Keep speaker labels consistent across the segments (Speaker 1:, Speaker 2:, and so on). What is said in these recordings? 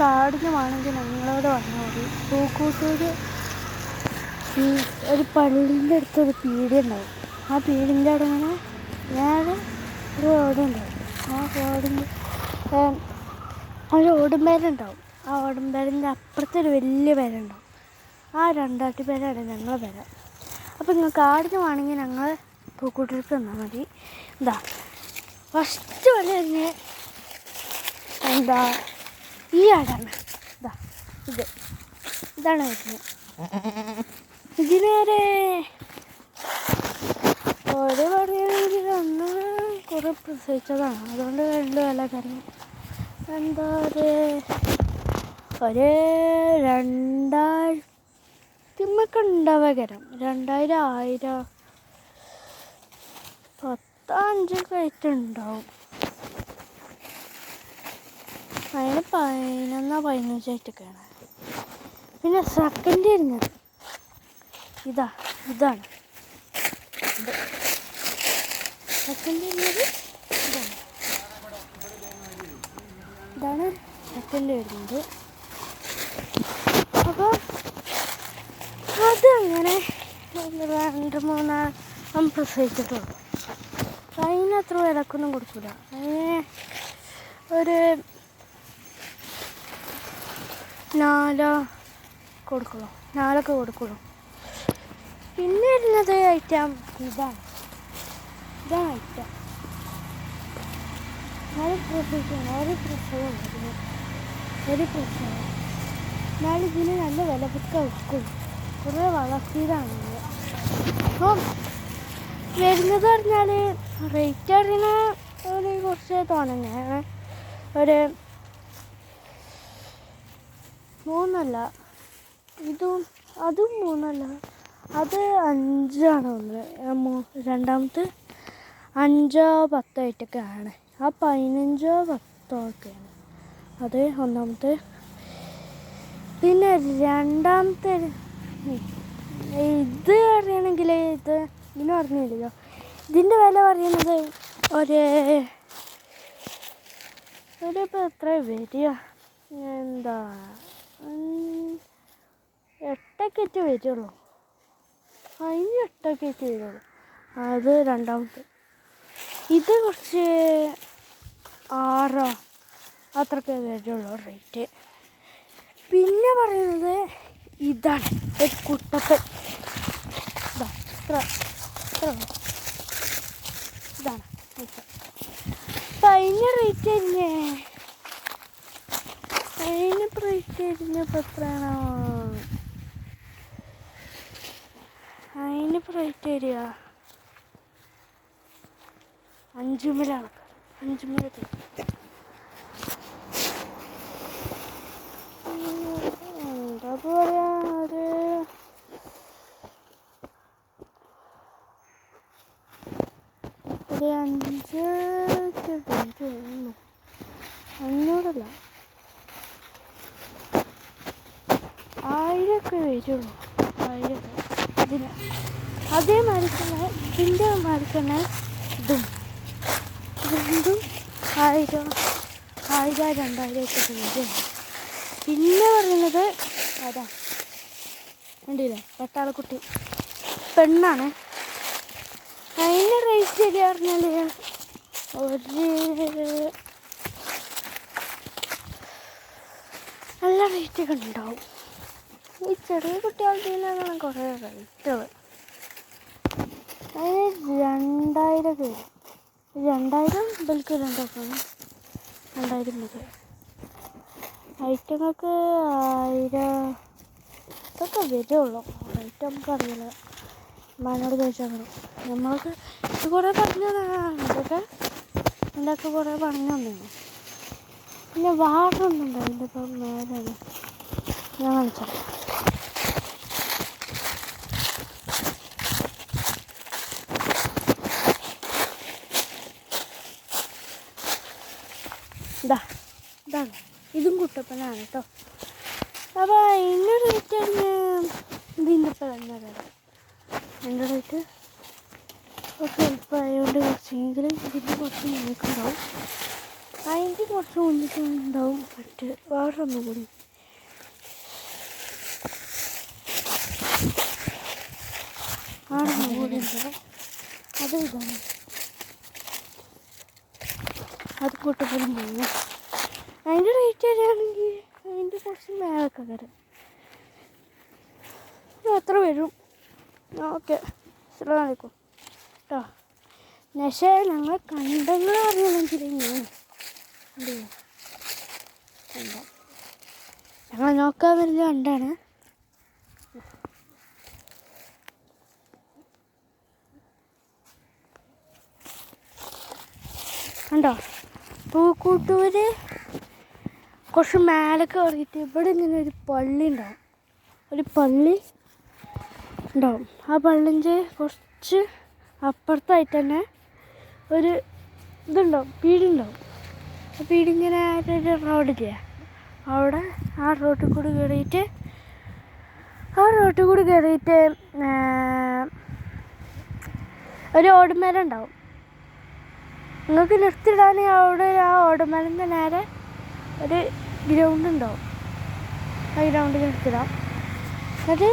Speaker 1: കാടിന് വേണമെങ്കിൽ ഞങ്ങളോട് വന്നാൽ മതി. പൂക്കൂട്ടൂർ ഒരു പള്ളിൻ്റെ അടുത്തൊരു പീടിക ഉണ്ടാവും. ആ പീടിൻ്റെ അവിടെ ഇങ്ങനെ നേരെ ഒരു ഓടുണ്ടാവും. ആ ഓടിൻ്റെ ഒരു ഓടും പേരുണ്ടാവും. ആ ഓടും പേരിൻ്റെ അപ്പുറത്തൊരു വലിയ പേരുണ്ടാവും. ആ രണ്ടാട്ടി പേരാണ് ഞങ്ങളെ പേര. അപ്പോൾ നിങ്ങൾ കാടിന് വേണമെങ്കിൽ ഞങ്ങൾ പൂക്കൂട്ടൂർക്ക് വന്നാൽ മതി. എന്താ ഫസ്റ്റ് വഴി തന്നെ ഈ ആടാണ്. ഇതാണ് വരുന്നത്. ഇതിനേരെ ഒരു പറയുകയാണെങ്കിൽ അന്ന് കുറേ പ്രസവിച്ചതാണ്. അതുകൊണ്ട് രണ്ട് വില കരഞ്ഞു. ഒരു 2000 ഉണ്ടാവാകരം 2000 1000 10-5 ആയിട്ടുണ്ടാവും. അതിന് 11-15 ആയിട്ടൊക്കെയാണ്. പിന്നെ സെക്കൻഡ് വരുന്നത് ഇതാണ് സെക്കൻഡ് വരുന്നത്. ഇതാണ് സെക്കൻഡ് വരുന്നത്. അപ്പോൾ അതങ്ങനെ 2-3 പ്രസവിച്ചിട്ടുള്ളൂ. അതിനത്ര വിലക്കൊന്നും കൊടുക്കില്ല. അതിന് ഒരു 4 കൊടുക്കുള്ളൂ, 4 കൊടുക്കുള്ളൂ. പിന്നെ വരുന്നത് ഐറ്റം ഇതാണ് ഐറ്റം. ഒരു പ്രസവം എന്നാലും ഇതിന് നല്ല വിലപ്പൊക്കെ വെക്കും. കുറേ വളർത്തിയതാണ്. അപ്പം വരുന്നത് പറഞ്ഞാൽ റേറ്റ് അറിയണ കുറച്ച് തോന്നുന്നതാണ്. ഒരു 3 അതും 3 അത് 5 ഒന്ന്. രണ്ടാമത്തെ 5-10 ആയിട്ടൊക്കെയാണ്. ആ 15-10 ഒക്കെയാണ് അത് ഒന്നാമത്തെ. പിന്നെ രണ്ടാമത്തെ ഇത് അറിയണമെങ്കിൽ ഇതിന് പറഞ്ഞില്ലല്ലോ. ഇതിൻ്റെ വില പറയുന്നത് ഇപ്പോൾ എത്ര വരിക 8 വരുള്ളൂ. അതിന് 8 വരുള്ളൂ. അത് രണ്ടാമത്തെ. ഇത് കുറച്ച് 6 അത്രയൊക്കെ വരുള്ളൂ റേറ്റ്. പിന്നെ പറയുന്നത് ഇതാണ് ഒരു കുട്ടപ്പൻ. ഇതാണ്. അപ്പം അതിന് റേറ്റ് തന്നെ ഇപ്പോൾ എത്രയാണോ അതിനിപ്പോൾ റേറ്റ് വരിക 5 മുതലാണ്. 5 മുതൽ എന്താ പറയാ ഒരു 500 1000 വരുള്ളൂ. 1000 ഇതിന് അതേമാതിരി തന്നെ ഇതിൻ്റെ മാതിരി തന്നെ ഇതും രണ്ടും 1000 2000 ഒക്കെ വരും. പിന്നെ പറയുന്നത് അതാ കണ്ടില്ലേ പട്ടാളക്കുട്ടി പെണ്ണാണ്. അതിന് റേറ്റ് ശരി പറഞ്ഞാൽ നല്ല റേറ്റൊക്കെ ഉണ്ടാവും. ഈ ചെറിയ കുട്ടികളുടെ കുറേ റേറ്റുകൾ. അതിന് 2000 വരും. 2000 ബൽക്ക് 2000 മുതൽ. ഐറ്റങ്ങൾക്ക് 1000 ഇതൊക്കെ വരുള്ളൂ. റേറ്റ് നമുക്കറിയില്ല. മനോട് ചോദിച്ചാൽ നമ്മൾക്ക് ഇത് കുറേ പറഞ്ഞു തന്നാണ്. ഇതൊക്കെ കുറേ പറഞ്ഞു തന്നു. പിന്നെ വാറൊന്നുണ്ട് അതിൻ്റെ ഇപ്പം മേലാണ് ഞാൻ കാണിച്ചത്. ഇതാണ്. ഇതും കുട്ടപ്പനാണ് കേട്ടോ. അപ്പോൾ അതിൻ്റെ റേറ്റ് ഇതിൻ്റെ ഇപ്പം തന്നെ തരാം. അതിൻ്റെ റേറ്റ് കുറച്ച് എളുപ്പമായതുകൊണ്ട് കുറച്ചെങ്കിലും ഇതിൻ്റെ കുറച്ച് നിൽക്കുന്നുണ്ടാവും. അതിൻ്റെ കുറച്ച് മുന്നിട്ട് ഉണ്ടാവും മറ്റ് വേറൊന്നും കൂടി. ആടൊന്നും കൂടി ഉണ്ടാവും. അത് ഇതാണ്, അത് കൂട്ടപ്പുറം പോകും. അതിൻ്റെ റേറ്റ് വരികയാണെങ്കിൽ അതിൻ്റെ കുറച്ച് മേലൊക്കെ വരും. എത്ര വരും? ഓക്കെ, അസ്സലാമു അലൈക്കും കേട്ടോ. പക്ഷേ ഞങ്ങൾ കണ്ടെന്ന് അറിയണമെങ്കിൽ ഞങ്ങൾ നോക്കാൻ വരുന്നത് കണ്ടാണ്. കണ്ടോ, പൂക്കൂട്ടൂര് കുറച്ച് മേലെ കയറിയിട്ട് ഇവിടെ ഇങ്ങനെ ഒരു പള്ളി ഉണ്ടാവും. ഒരു പള്ളി ഉണ്ടാവും. ആ പള്ളിൻ്റെ കുറച്ച് അപ്പുറത്തായിട്ട് തന്നെ ഒരു ഇതുണ്ടാവും, പീടിയുണ്ടാവും. ആ പീടിങ്ങനെ ഒരു റോഡില്ലേ, അവിടെ ആ റോട്ടിൽ കൂടി കയറിയിട്ട് ഒരു ഓടുമരം ഉണ്ടാവും. നിങ്ങൾക്ക് നിർത്തിയിടാൻ അവിടെ ആ ഓടുമരൻ്റെ നേരെ ഒരു ഗ്രൗണ്ട് ഉണ്ടാവും. ആ ഗ്രൗണ്ടിൽ നിർത്തിടാം. അത്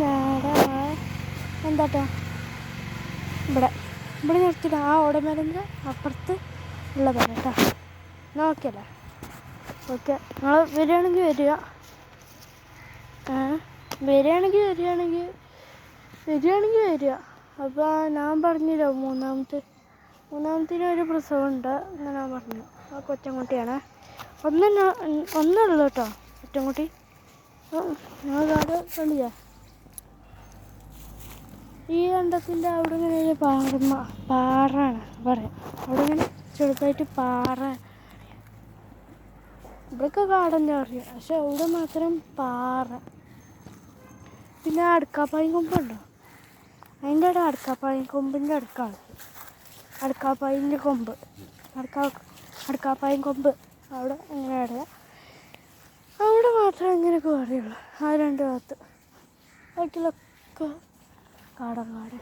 Speaker 1: നേരെ എന്താട്ടോ ഇവിടെ നിർത്തിടാം. ആ ഓടുമരൻ്റെ അപ്പുറത്ത് ഉള്ളതാണ് കേട്ടോ. എന്നാൽ ഓക്കെ അല്ലേ? ഓക്കെ, നിങ്ങൾ വരികയാണെങ്കിൽ വരിക. വരികയാണെങ്കിൽ വരിക. അപ്പോൾ ഞാൻ പറഞ്ഞല്ലോ, മൂന്നാമത്തിന് ഒരു പ്രസവമുണ്ട് എന്ന് ഞാൻ പറഞ്ഞു. ആ കൊച്ചൻകുട്ടിയാണ്. ഒന്നുള്ളൂ കേട്ടോ കൊച്ചൻകുട്ടി. ഞങ്ങൾ അവിടെ കണ്ടില്ലേ, ഈ കണ്ടത്തിൻ്റെ അവിടെ ഇങ്ങനെ ഒരു പാറാണ് പറയാം. അവിടെ ഇങ്ങനെ ചെറുതായിട്ട് പാറ. ഇവിടെയൊക്കെ കാടെന്ന് അറിയാം, പക്ഷെ അവിടെ മാത്രം പാറ. പിന്നെ അടക്കാപ്പായും കൊമ്പുണ്ടോ, അതിൻ്റെ അവിടെ അടക്കാപ്പായും കൊമ്പിൻ്റെ അടുക്കാണ്. അടക്കാപ്പായിൻ്റെ കൊമ്പ്, അടക്കാപ്പായും കൊമ്പ് അവിടെ ഇങ്ങനെ ഇടുക. അവിടെ മാത്രമേ ഇങ്ങനെയൊക്കെ പറയുള്ളൂ. ആ രണ്ട് ഭാഗത്ത് ബാക്കിലൊക്കെ കാട്.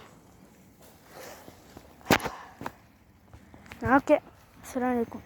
Speaker 1: ഓക്കെ, അസ്സലാമു അലൈക്കും.